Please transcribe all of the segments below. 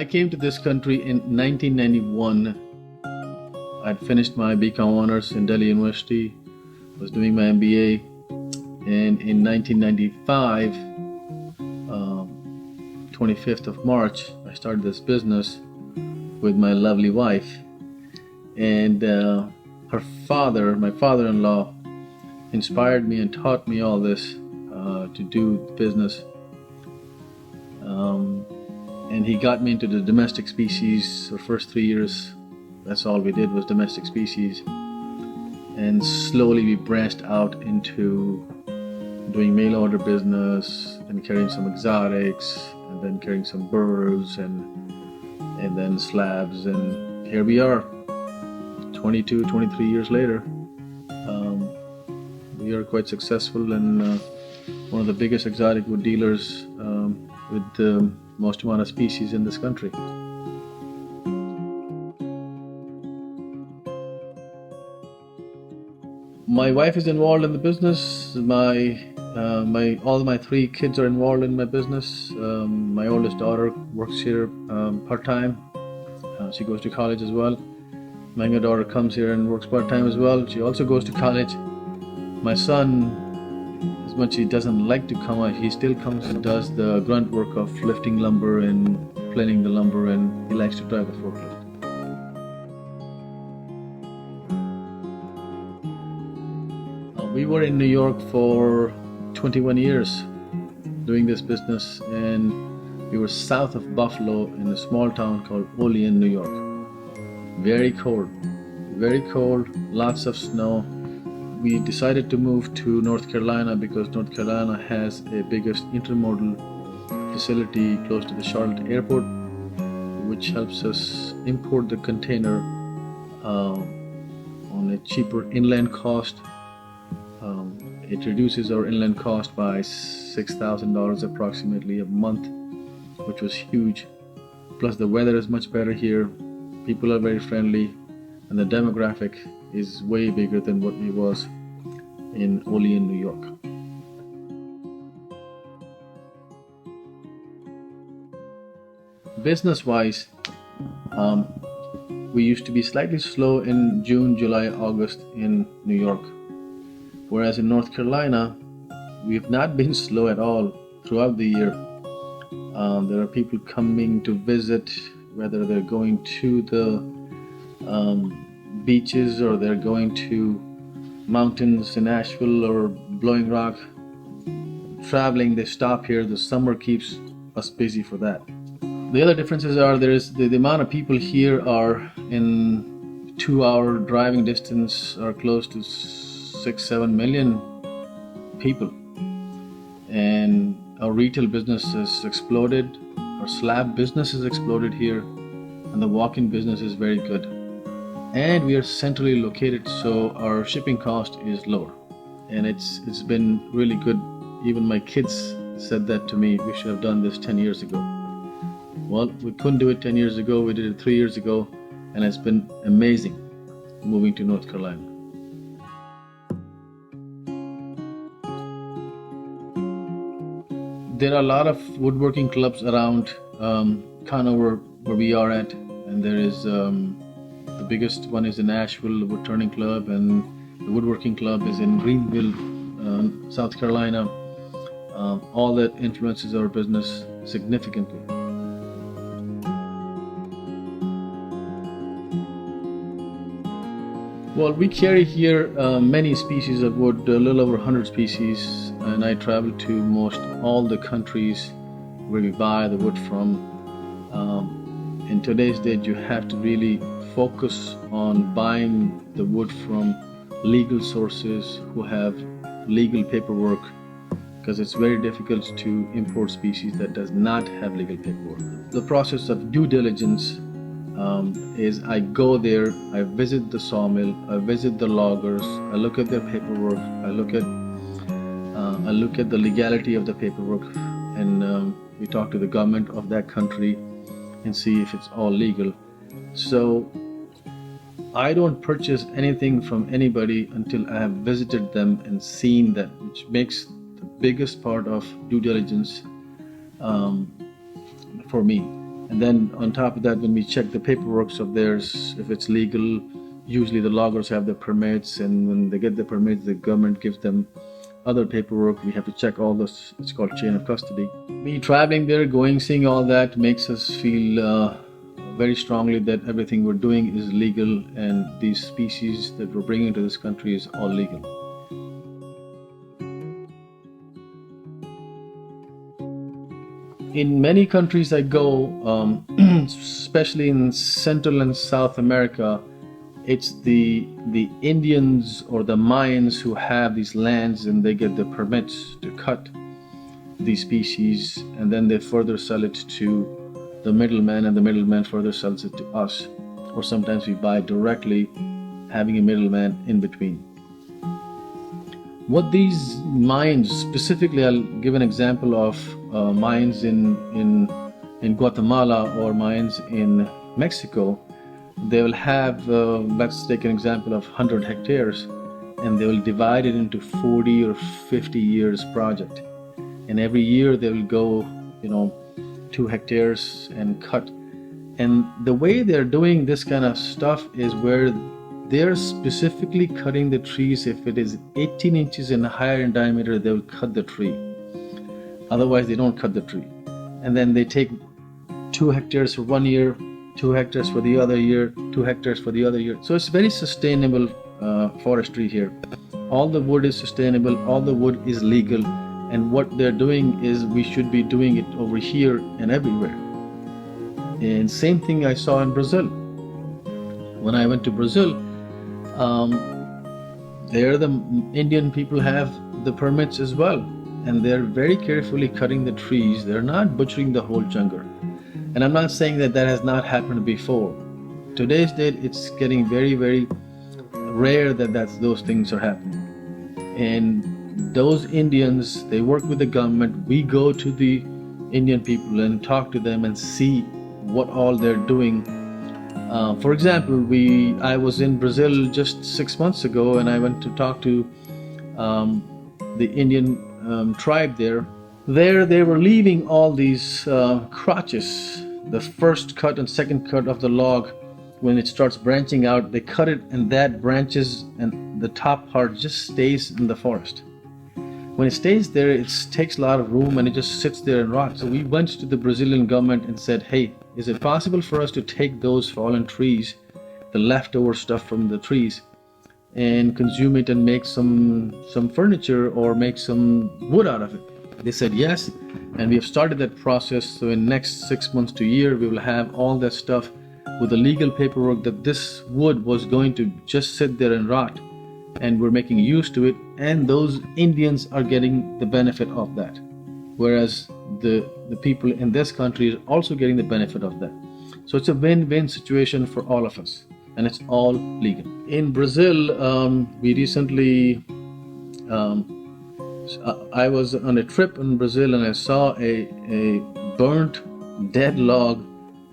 I came to this country in 1991. I'd finished my BCom honors in Delhi University, was doing my MBA, and in 1995, 25th of March, I started this business with my lovely wife. And her father, my father-in-law, inspired me and taught me all this to do business. And he got me into the domestic species. The first 3 years, that's all we did was domestic species. And slowly we branched out into doing mail order business and carrying some exotics, and then carrying some burrs and then slabs. And here we are, 22, 23 years later. We are quite successful and one of the biggest exotic wood dealers with the most amount of species in this country. My wife is involved in the business. All my 3 kids are involved in my business. My oldest daughter works here part-time. She goes to college as well. My younger daughter comes here and works part-time as well. She also goes to college. My son, as much as he doesn't like to come out, he still comes and does the grunt work of lifting lumber and planing the lumber, and he likes to drive a forklift. We were in New York for 21 years doing this business, and we were south of Buffalo in a small town called Olean, New York. Very cold, lots of snow. We decided to move to North Carolina because North Carolina has a biggest intermodal facility close to the Charlotte airport, which helps us import the container on a cheaper inland cost. It reduces our inland cost by $6,000 approximately a month, which was huge. Plus the weather is much better here. People are very friendly, and the demographic is way bigger than what it was in Olean, New York. Business-wise, we used to be slightly slow in June, July, August in New York. Whereas in North Carolina, we have not been slow at all throughout the year. There are people coming to visit, whether they're going to the beaches or they're going to mountains in Asheville or Blowing Rock. Traveling, they stop here. The summer keeps us busy for that. The other differences are the amount of people here are in 2-hour driving distance are close to 6-7 million people, and our retail business has exploded. Our slab business has exploded here, and the walk-in business is very good. And we are centrally located, so our shipping cost is lower, and it's been really good. Even my kids said that to me, we should have done this 10 years ago. Well, we couldn't do it 10 years ago. We did it 3 years ago, and it's been amazing moving to North Carolina. There are a lot of woodworking clubs around Conover where we are at, and there is the biggest one is in Asheville, the Wood Turning Club, and the Woodworking Club is in Greenville, South Carolina. All that influences our business significantly. Well, we carry here many species of wood, a little over 100 species, and I travel to most all the countries where we buy the wood from. In today's date, you have to really focus on buying the wood from legal sources who have legal paperwork, because it's very difficult to import species that does not have legal paperwork. The process of due diligence is I go there, I visit the sawmill, I visit the loggers, I look at their paperwork, I look at the legality of the paperwork, and we talk to the government of that country and see if it's all legal. So I don't purchase anything from anybody until I have visited them and seen that, which makes the biggest part of due diligence for me. And then on top of that, when we check the paperwork of theirs, if it's legal, usually the loggers have the permits, and when they get the permits, the government gives them other paperwork. We have to check all this. It's called chain of custody. Me traveling there, going, seeing all that makes us feel very strongly that everything we're doing is legal, and these species that we're bringing to this country is all legal. In many countries I go, especially in Central and South America, it's the Indians or the Mayans who have these lands, and they get the permits to cut these species, and then they further sell it to the middleman, and the middleman further sells it to us. Or sometimes we buy directly, having a middleman in between. What these mines, specifically, I'll give an example of mines in Guatemala or mines in Mexico. They will have, let's take an example of 100 hectares, and they will divide it into 40 or 50 years project. And every year they will go, 2 hectares and cut. And the way they're doing this kind of stuff is where they're specifically cutting the trees. If it is 18 inches and higher in diameter, they will cut the tree. Otherwise, they don't cut the tree. And then they take 2 hectares for 1 year, 2 hectares for the other year, 2 hectares for the other year. So it's very sustainable forestry here. All the wood is sustainable, all the wood is legal, and what they're doing is we should be doing it over here and everywhere. And same thing I saw in Brazil. When I went to Brazil, there the Indian people have the permits as well, and they're very carefully cutting the trees. They're not butchering the whole jungle. And I'm not saying that has not happened before. Today's date, it's getting very, very rare that those things are happening. And those Indians, they work with the government. We go to the Indian people and talk to them and see what all they're doing. For example, I was in Brazil just 6 months ago, and I went to talk to the Indian tribe there. There they were leaving all these crotches, the first cut and second cut of the log. When it starts branching out, they cut it, and that branches and the top part just stays in the forest. When it stays there, it takes a lot of room, and it just sits there and rots. So we went to the Brazilian government and said, hey, is it possible for us to take those fallen trees, the leftover stuff from the trees, and consume it and make some furniture or make some wood out of it? They said yes, and we have started that process. So in next 6 months to a year, we will have all that stuff with the legal paperwork that this wood was going to just sit there and rot, and we're making use to it, and those Indians are getting the benefit of that, whereas the people in this country are also getting the benefit of that. So it's a win-win situation for all of us, and it's all legal. In Brazil, we recently I was on a trip in Brazil, and I saw a burnt dead log,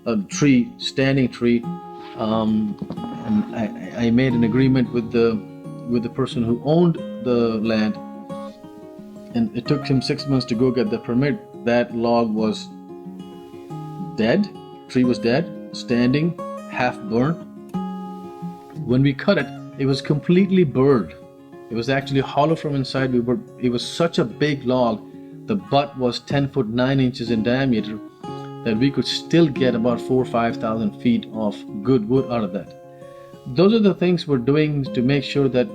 a tree, standing tree, and I made an agreement with the person who owned the land, and it took him 6 months to go get the permit. That log was dead, tree was dead, standing, half burnt. When we cut it, it was completely burned. It was actually hollow from inside. It was such a big log. The butt was 10 foot 9 inches in diameter, that we could still get about 4,000 or 5,000 feet of good wood out of that. Those are the things we're doing to make sure that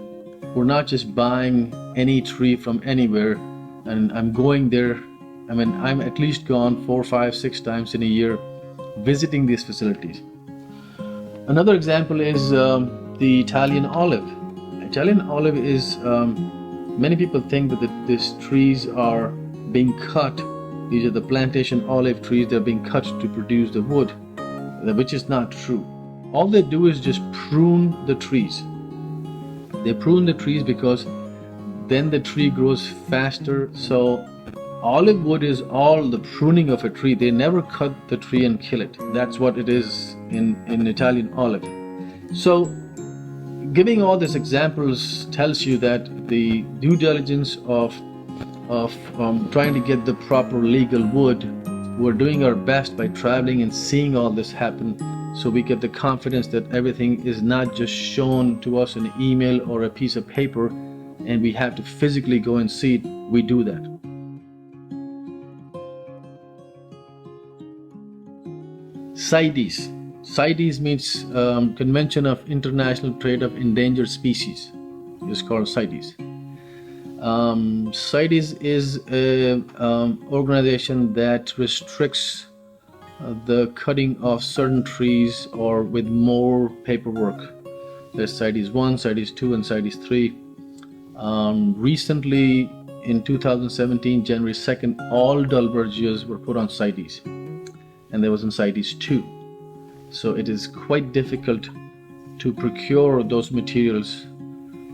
we're not just buying any tree from anywhere. And I'm going there. I mean, I'm at least gone 4, 5, 6 times in a year visiting these facilities. Another example is the Italian olive. Italian olive is, many people think that these trees are being cut. These are the plantation olive trees. They're being cut to produce the wood, which is not true. All they do is just prune the trees. They prune the trees because then the tree grows faster. So olive wood is all the pruning of a tree. They never cut the tree and kill it. That's what it is in Italian olive. So giving all these examples tells you that the due diligence of trying to get the proper legal wood we're doing our best by traveling and seeing all this happen, so we get the confidence that everything is not just shown to us in an email or a piece of paper and we have to physically go and see it. We do that. CITES. CITES means Convention of International Trade of Endangered Species. It's called CITES. CITES is an organization that restricts the cutting of certain trees or with more paperwork. There's CITES 1, CITES 2, and CITES 3. Recently, in 2017, January 2nd, all Dalbergias were put on CITES, and there was in CITES 2. So it is quite difficult to procure those materials.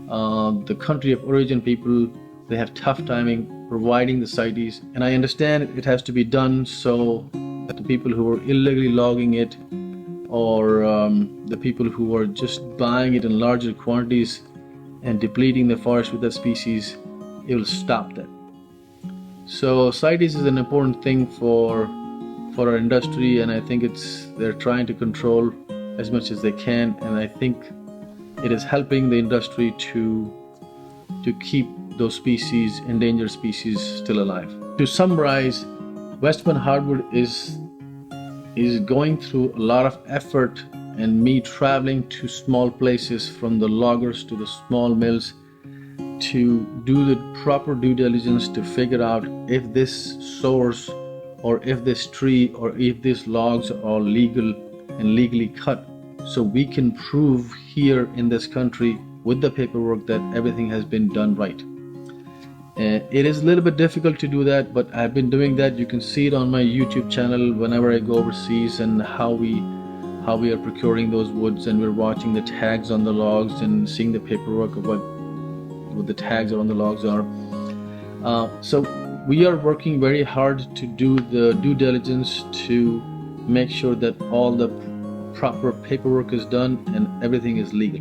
The country of origin people, they have tough timing providing the CITES, and I understand it has to be done so that the people who are illegally logging it, or the people who are just buying it in larger quantities and depleting the forest with that species, it will stop that. So CITES is an important thing for our industry, and I think they're trying to control as much as they can, and I think it is helping the industry to keep those species, endangered species, still alive. To summarize, West Penn Hardwood is going through a lot of effort, and me traveling to small places, from the loggers to the small mills, to do the proper due diligence to figure out if this source or if this tree or if these logs are all legal and legally cut, so we can prove here in this country with the paperwork that everything has been done right. It is a little bit difficult to do that, but I've been doing that. You can see it on my YouTube channel whenever I go overseas, and how we are procuring those woods, and we're watching the tags on the logs and seeing the paperwork of what the tags on the logs are. So we are working very hard to do the due diligence to make sure that all the proper paperwork is done and everything is legal.